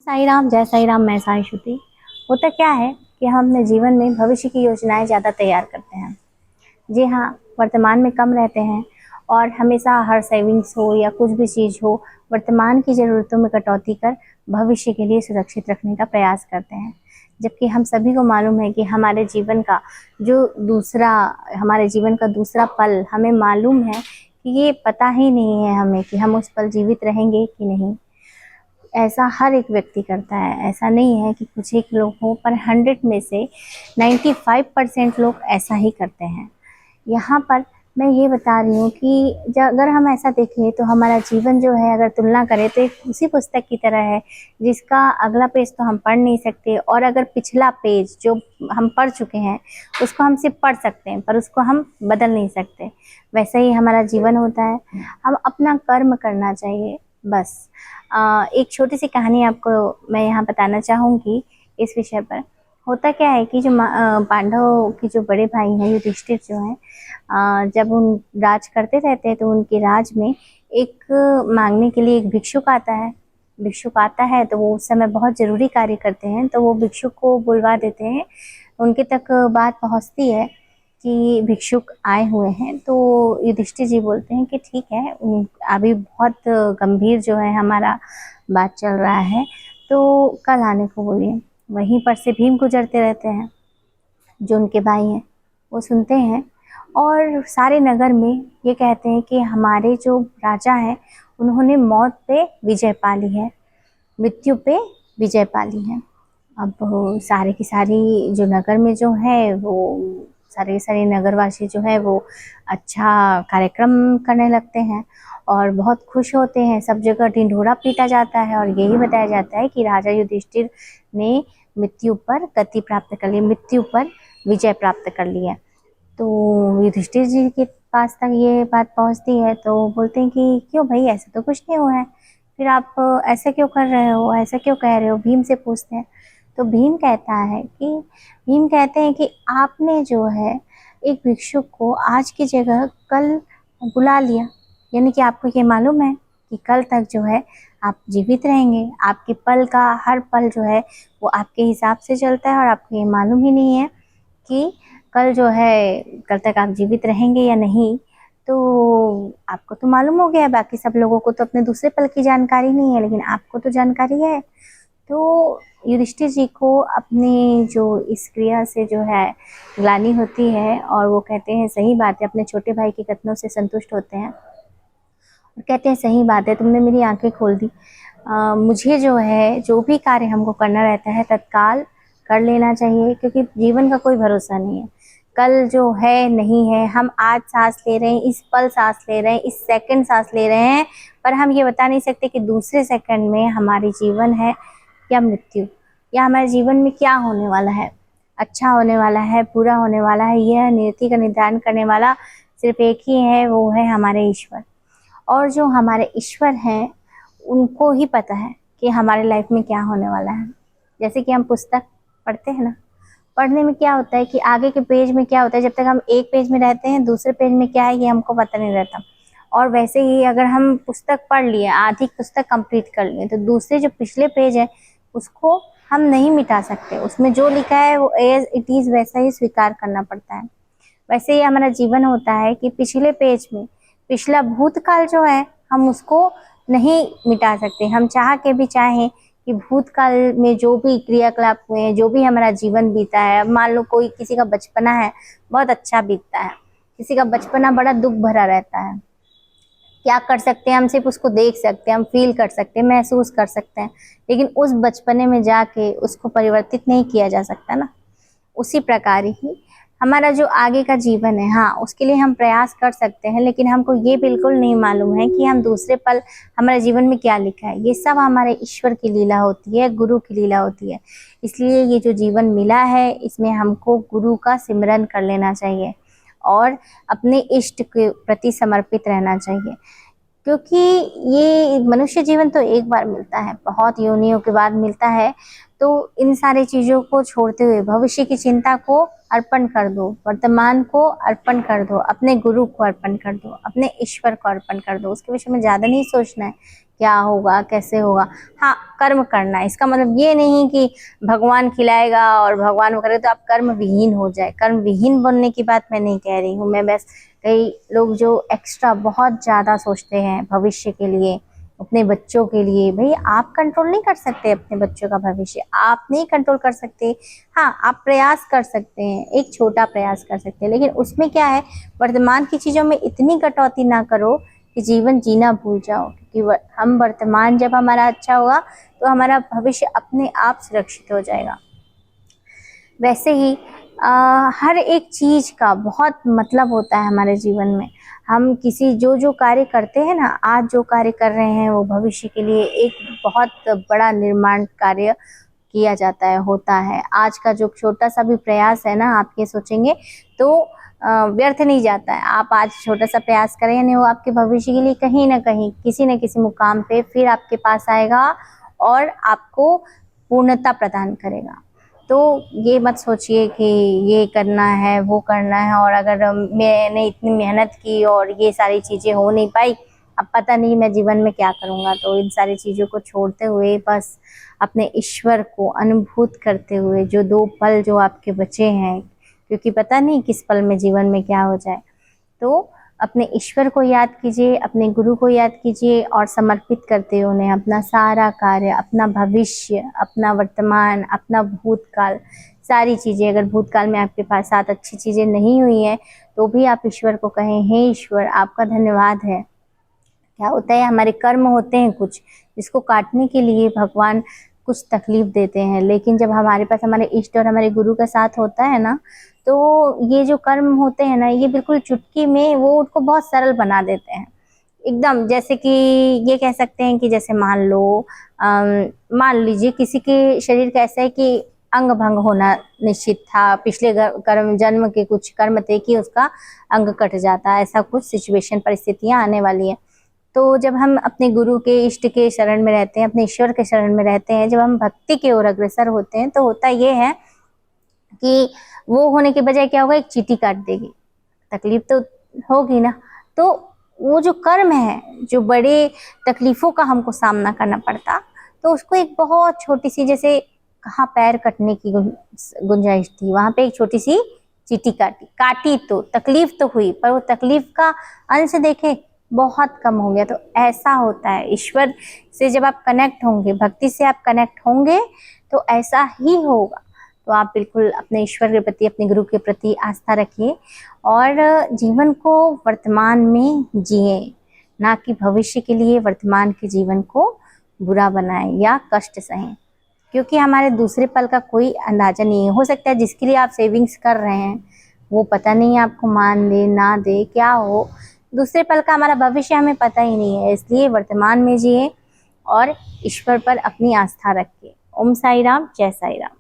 साई राम, जय साई राम। मैं साई श्रुति। होता क्या है कि हम अपने जीवन में भविष्य की योजनाएं ज़्यादा तैयार करते हैं। जी हाँ, वर्तमान में कम रहते हैं और हमेशा हर सेविंग्स हो या कुछ भी चीज़ हो, वर्तमान की ज़रूरतों में कटौती कर भविष्य के लिए सुरक्षित रखने का प्रयास करते हैं। जबकि हम सभी को मालूम है कि हमारे जीवन का दूसरा पल हमें मालूम है कि ये पता ही नहीं है हमें कि हम उस पल जीवित रहेंगे कि नहीं। ऐसा हर एक व्यक्ति करता है, ऐसा नहीं है कि कुछ एक लोग हो, पर 100 में से 95% लोग ऐसा ही करते हैं। यहाँ पर मैं ये बता रही हूँ कि अगर हम ऐसा देखें तो हमारा जीवन जो है, अगर तुलना करें तो एक उसी पुस्तक की तरह है जिसका अगला पेज तो हम पढ़ नहीं सकते, और अगर पिछला पेज जो हम पढ़ चुके हैं उसको हम सिर्फ पढ़ सकते हैं पर उसको हम बदल नहीं सकते। वैसे ही हमारा जीवन होता है, हम अपना कर्म करना चाहिए बस। एक छोटी सी कहानी आपको मैं यहाँ बताना चाहूँगी इस विषय पर। होता क्या है कि जो पांडवों के जो बड़े भाई हैं युधिष्ठिर जो हैं, जब उन राज करते रहते हैं तो उनके राज में एक मांगने के लिए एक भिक्षुक आता है। तो वो उस समय बहुत ज़रूरी कार्य करते हैं, तो वो भिक्षुक को बुलवा देते हैं। उनके तक बात पहुँचती है कि भिक्षुक आए हुए हैं, तो युधिष्ठिर जी बोलते हैं कि ठीक है, अभी बहुत गंभीर जो है हमारा बात चल रहा है, तो कल आने को बोलिए। वहीं पर से भीम गुजरते रहते हैं, जो उनके भाई हैं। वो सुनते हैं और सारे नगर में ये कहते हैं कि हमारे जो राजा हैं उन्होंने मौत पे विजय पा ली है, मृत्यु पे विजय पा ली है। अब सारे की सारी जो नगर में जो है वो सारे के सारे नगरवासी जो है वो अच्छा कार्यक्रम करने लगते हैं और बहुत खुश होते हैं। सब जगह ढिंढोरा पीटा जाता है और यही बताया जाता है कि राजा युधिष्ठिर ने मृत्यु पर गति प्राप्त कर ली, मृत्यु पर विजय प्राप्त कर लिया। तो युधिष्ठिर जी के पास तक ये बात पहुंचती है तो बोलते हैं कि क्यों भाई, ऐसा तो कुछ नहीं हुआ है, फिर आप ऐसा क्यों कर रहे हो, ऐसा क्यों कह रहे हो, भीम से पूछते हैं। तो भीम कहते हैं कि आपने जो है एक भिक्षुक को आज की जगह कल बुला लिया, यानी कि आपको ये मालूम है कि कल तक जो है आप जीवित रहेंगे। आपके पल का हर पल जो है वो आपके हिसाब से चलता है और आपको ये मालूम ही नहीं है कि कल तक आप जीवित रहेंगे या नहीं। तो आपको तो मालूम हो गया है, बाकी सब लोगों को तो अपने दूसरे पल की जानकारी नहीं है, लेकिन आपको तो जानकारी है। तो युधिष्ठिर जी को अपनी जो इस क्रिया से जो है ग्लानि होती है और वो कहते हैं सही बात है, अपने छोटे भाई के कथनों से संतुष्ट होते हैं और कहते हैं सही बात है, तुमने मेरी आंखें खोल दी। मुझे जो है जो भी कार्य हमको करना रहता है तत्काल कर लेना चाहिए, क्योंकि जीवन का कोई भरोसा नहीं है। कल जो है नहीं है, हम आज सांस ले रहे हैं, इस पल सांस ले रहे हैं, इस सेकंड सांस ले रहे हैं, पर हम ये बता नहीं सकते कि दूसरे सेकंड में हमारी जीवन है या मृत्यु, या हमारे जीवन में क्या होने वाला है, अच्छा होने वाला है, बुरा होने वाला है। यह नियति का निर्धारण करने वाला सिर्फ एक ही है, वो है हमारे ईश्वर। और जो हमारे ईश्वर हैं उनको ही पता है कि हमारे लाइफ में क्या होने वाला है। जैसे कि हम पुस्तक पढ़ते हैं ना, पढ़ने में क्या होता है कि आगे के पेज में क्या होता है, जब तक हम एक पेज में रहते हैं दूसरे पेज में क्या है ये हमको पता नहीं रहता। और वैसे ही अगर हम पुस्तक पढ़ लिए, आधी पुस्तक कंप्लीट कर लिए, तो दूसरे जो पिछले पेज है उसको हम नहीं मिटा सकते। उसमें जो लिखा है वो एज इट इज़ वैसा ही स्वीकार करना पड़ता है। वैसे ही हमारा जीवन होता है कि पिछले पेज में पिछला भूतकाल जो है हम उसको नहीं मिटा सकते। हम चाह के भी चाहें कि भूतकाल में जो भी क्रियाकलाप हुए हैं, जो भी हमारा जीवन बीता है, मान लो किसी का बचपना है बहुत अच्छा बीतता है, किसी का बचपना बड़ा दुख भरा रहता है, क्या कर सकते हैं हम, सिर्फ उसको देख सकते हैं, हम फील कर सकते हैं, महसूस कर सकते हैं, लेकिन उस बचपने में जाके उसको परिवर्तित नहीं किया जा सकता ना। उसी प्रकार ही हमारा जो आगे का जीवन है, हाँ उसके लिए हम प्रयास कर सकते हैं, लेकिन हमको ये बिल्कुल नहीं मालूम है कि हम दूसरे पल हमारे जीवन में क्या लिखा है। ये सब हमारे ईश्वर की लीला होती है, गुरु की लीला होती है। इसलिए ये जो जीवन मिला है इसमें हमको गुरु का सिमरन कर लेना चाहिए और अपने इष्ट के प्रति समर्पित रहना चाहिए, क्योंकि ये मनुष्य जीवन तो एक बार मिलता है, बहुत योनियों के बाद मिलता है। तो इन सारी चीज़ों को छोड़ते हुए भविष्य की चिंता को अर्पण कर दो, वर्तमान को अर्पण कर दो, अपने गुरु को अर्पण कर दो, अपने ईश्वर को अर्पण कर दो। उसके विषय में ज़्यादा नहीं सोचना है क्या होगा कैसे होगा। हाँ, कर्म करना है, इसका मतलब ये नहीं कि भगवान खिलाएगा और भगवान वो करे तो आप कर्म विहीन हो जाए। कर्म विहीन बनने की बात मैं नहीं कह रही हूँ। मैं बस कई लोग जो एक्स्ट्रा बहुत ज़्यादा सोचते हैं भविष्य के लिए, अपने बच्चों के लिए, भाई आप कंट्रोल नहीं कर सकते अपने बच्चों का भविष्य, आप नहीं कंट्रोल कर सकते। हाँ, आप प्रयास कर सकते हैं, एक छोटा प्रयास कर सकते हैं, लेकिन उसमें क्या है, वर्तमान की चीज़ों में इतनी कटौती ना करो कि जीवन जीना भूल जाओ। क्योंकि हम वर्तमान जब हमारा अच्छा होगा तो हमारा भविष्य अपने आप सुरक्षित हो जाएगा। वैसे ही हर एक चीज़ का बहुत मतलब होता है हमारे जीवन में। हम किसी जो कार्य करते हैं ना, आज जो कार्य कर रहे हैं वो भविष्य के लिए एक बहुत बड़ा निर्माण कार्य किया जाता है, होता है। आज का जो छोटा सा भी प्रयास है ना, आप ये सोचेंगे तो व्यर्थ नहीं जाता है। आप आज छोटा सा प्रयास करें यानी वो आपके भविष्य के लिए कहीं ना कहीं किसी न किसी मुकाम पे फिर आपके पास आएगा और आपको पूर्णता प्रदान करेगा। तो ये मत सोचिए कि ये करना है वो करना है और अगर मैंने इतनी मेहनत की और ये सारी चीज़ें हो नहीं पाई, अब पता नहीं मैं जीवन में क्या करूँगा। तो इन सारी चीज़ों को छोड़ते हुए बस अपने ईश्वर को अनुभूत करते हुए जो 2 पल जो आपके बचे हैं, क्योंकि पता नहीं किस पल में जीवन में क्या हो जाए, तो अपने ईश्वर को याद कीजिए, अपने गुरु को याद कीजिए और समर्पित करते हुए उन्हें अपना सारा कार्य, अपना भविष्य, अपना वर्तमान, अपना भूतकाल, सारी चीज़ें, अगर भूतकाल में आपके पास साथ अच्छी चीज़ें नहीं हुई हैं तो भी आप ईश्वर को कहें, हे ईश्वर आपका धन्यवाद है। क्या होता है, हमारे कर्म होते हैं कुछ जिसको काटने के लिए भगवान कुछ तकलीफ देते हैं, लेकिन जब हमारे पास हमारे इष्ट और हमारे गुरु का साथ होता है ना, तो ये जो कर्म होते हैं ना, ये बिल्कुल चुटकी में वो उनको बहुत सरल बना देते हैं एकदम। जैसे कि ये कह सकते हैं कि जैसे मान लीजिए किसी के शरीर का ऐसा है कि अंग भंग होना निश्चित था, पिछले कर्म जन्म के कुछ कर्म थे कि उसका अंग कट जाता, ऐसा कुछ सिचुएशन परिस्थितियां आने वाली हैं। तो जब हम अपने गुरु के इष्ट के शरण में रहते हैं, अपने ईश्वर के शरण में रहते हैं, जब हम भक्ति की ओर अग्रसर होते हैं, तो होता ये है कि वो होने के बजाय क्या होगा, एक चींटी काट देगी, तकलीफ तो होगी ना। तो वो जो कर्म है, जो बड़े तकलीफों का हमको सामना करना पड़ता, तो उसको एक बहुत छोटी सी, जैसे कहाँ पैर कटने की गुंजाइश थी, वहां पे एक छोटी सी चींटी काटी तो तकलीफ तो हुई, पर वो तकलीफ का अंश देखे बहुत कम हो गया। तो ऐसा होता है, ईश्वर से जब आप कनेक्ट होंगे, भक्ति से आप कनेक्ट होंगे, तो ऐसा ही होगा। तो आप बिल्कुल अपने ईश्वर के प्रति, अपने गुरु के प्रति आस्था रखिए और जीवन को वर्तमान में जिए, ना कि भविष्य के लिए वर्तमान के जीवन को बुरा बनाएं या कष्ट सहें, क्योंकि हमारे दूसरे पल का कोई अंदाजा नहीं है। हो सकता है जिसके लिए आप सेविंग्स कर रहे हैं वो पता नहीं आपको मान दे ना दे, क्या हो, दूसरे पल का हमारा भविष्य हमें पता ही नहीं है। इसलिए वर्तमान में जिए और ईश्वर पर अपनी आस्था रखिए। ओम साई राम, जय साई राम।